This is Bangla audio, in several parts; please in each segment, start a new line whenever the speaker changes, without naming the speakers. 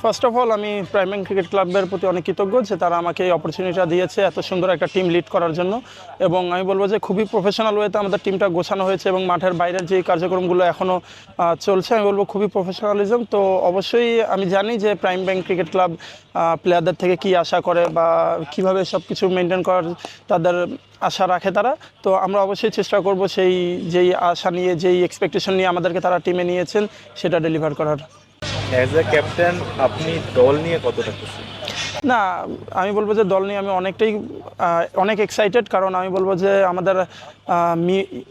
ফার্স্ট অফ অল আমি প্রাইম ব্যাংক ক্রিকেট ক্লাবের প্রতি অনেক কৃতজ্ঞ যে তারা আমাকে এই অপরচুনিটিটা দিয়েছে এত সুন্দর একটা টিম লিড করার জন্য। এবং আমি বলবো যে খুবই প্রফেশনাল ওয়েতে আমাদের টিমটা গোছানো হয়েছে এবং মাঠের বাইরের যে কার্যক্রমগুলো এখনও চলছে আমি বলবো খুবই প্রফেশনালিজম। তো অবশ্যই আমি জানি যে প্রাইম ব্যাংক ক্রিকেট ক্লাব প্লেয়ারদের থেকে কী আশা করে বা কীভাবে সব কিছু মেনটেন করার তাদের আশা রাখে তারা। তো আমরা অবশ্যই চেষ্টা করব যেই আশা নিয়ে যেই এক্সপেকটেশন নিয়ে আমাদেরকে তারা টিমে নিয়েছেন সেটা ডেলিভার করার।
অ্যাজ এ ক্যাপ্টেন আপনি দল নিয়ে কতটা খুশি?
না, আমি বলবো যে দল নিয়ে আমি অনেক এক্সাইটেড, কারণ আমি বলবো যে আমাদের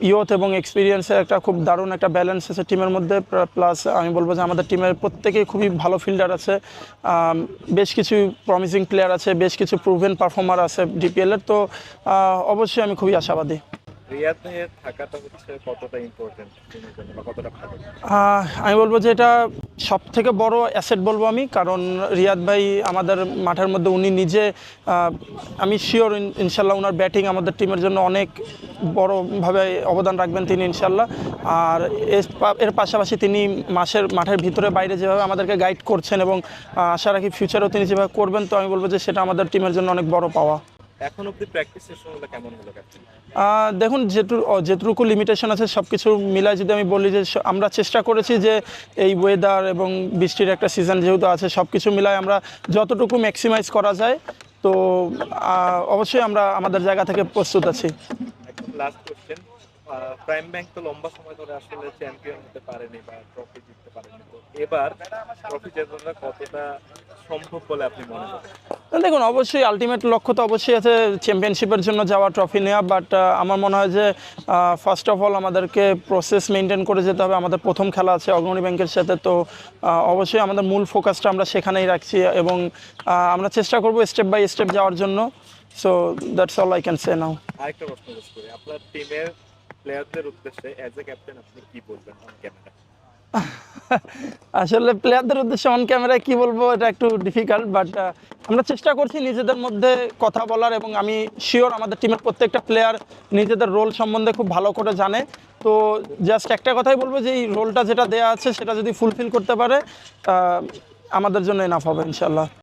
ইয়থ এবং এক্সপিরিয়েন্সের একটা খুব দারুণ একটা ব্যালেন্স আছে টিমের মধ্যে। প্লাস আমি বলবো যে আমাদের টিমের প্রত্যেকেই খুবই ভালো ফিল্ডার আছে, বেশ কিছু প্রমিসিং প্লেয়ার আছে, বেশ কিছু প্রুভেন পারফর্মার আছে ডিপিএলের। তো অবশ্যই আমি খুবই আশাবাদী।
রিয়াদ ভাইয়ের থাকাটা হচ্ছে কতটা ইম্পর্টেন্ট টিমের জন্য বা কতটা ভালো?
আমি বলবো যে এটা সব থেকে বড় অ্যাসেট বলবো আমি, কারণ রিয়াদ ভাই আমাদের মাঠের মধ্যে উনি নিজে আমি শিওর ইনশাল্লাহ ওনার ব্যাটিং আমাদের টিমের জন্য অনেক বড়োভাবে অবদান রাখবেন তিনি ইনশাল্লাহ। আর এর পাশাপাশি তিনি মাঠের ভিতরে বাইরে যেভাবে আমাদেরকে গাইড করছেন এবং আশা রাখি ফিউচারেও তিনি যেভাবে করবেন, তো আমি বলবো যে সেটা আমাদের টিমের জন্য অনেক বড় পাওয়া।
এখন অবধি প্র্যাকটিস সেশনগুলো কেমন হলো ক্যাপ্টেন?
দেখুন, যেটুকু লিমিটেশন আছে সব কিছু মিলায় যদি আমি বলি যে আমরা চেষ্টা করেছি যে এই ওয়েদার এবং বৃষ্টির একটা সিজন যেহেতু আছে সব কিছু মিলায় আমরা যতটুকু ম্যাক্সিমাইজ করা যায়। তো অবশ্যই আমরা আমাদের জায়গা থেকে প্রস্তুত আছি।
একদম লাস্ট কোশ্চেন, প্রাইম ব্যাংক তো লম্বা সময় ধরে আসলে চ্যাম্পিয়ন হতে পারেনি বা ট্রফি জিততে পারেনি, তো এবার ট্রফি জেতাটা কতটা সম্ভব বলে আপনি মনে করেন?
দেখুন, অবশ্যই আলটিমেট লক্ষ্য তো অবশ্যই আছে চ্যাম্পিয়নশিপের জন্য যাওয়া, ট্রফি নেওয়া। বাট আমার মনে হয় যে ফার্স্ট অফ অল আমাদেরকে প্রসেস মেনটেন করে যেতে হবে। আমাদের প্রথম খেলা আছে অগ্রণী ব্যাংকের সাথে, তো অবশ্যই আমাদের মূল ফোকাসটা আমরা সেখানেই রাখছি এবং আমরা চেষ্টা করব স্টেপ বাই স্টেপ যাওয়ার জন্য। So that's all I can say now.
আরেকটা প্রশ্ন করি, আপনার টিমের প্লেয়ারদের উদ্দেশ্যে অ্যাজ এ ক্যাপ্টেন আপনি কি বলবেন অন ক্যামেরা?
আসলে প্লেয়ারদের উদ্দেশ্যে অন ক্যামেরায় কী বলবো এটা একটু ডিফিকাল্ট, বাট আমরা চেষ্টা করছি নিজেদের মধ্যে কথা বলার এবং আমি শিওর আমাদের টিমের প্রত্যেকটা প্লেয়ার নিজেদের রোল সম্বন্ধে খুব ভালো করে জানে। তো জাস্ট একটা কথাই বলবো যে এই রোলটা যেটা দেওয়া আছে সেটা যদি ফুলফিল করতে পারে আমাদের জন্য এনাফ হবে ইনশাল্লাহ।